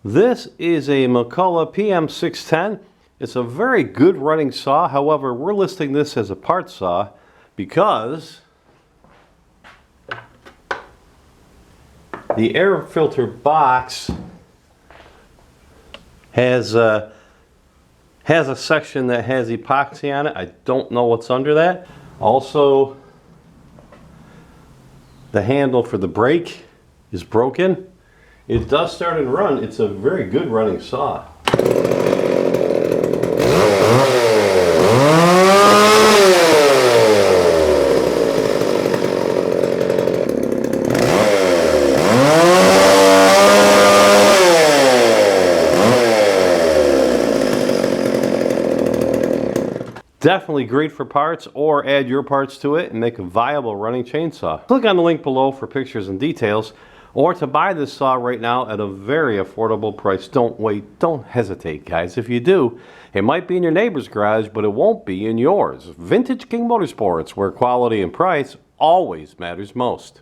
This is a McCulloch PM610. It's a very good running saw. However, we're listing this as a part saw because the air filter box has a section that has epoxy on it. I don't know what's under that. Also, the handle for the brake is broken. It does start and run. It's a very good running saw. Definitely great for parts, or add your parts to it and make a viable running chainsaw. Click on the link below for pictures and details, or to buy this saw right now at a very affordable price. Don't wait, don't hesitate, guys. If you do, it might be in your neighbor's garage, but it won't be in yours. Vintage King Motorsports, where quality and price always matters most.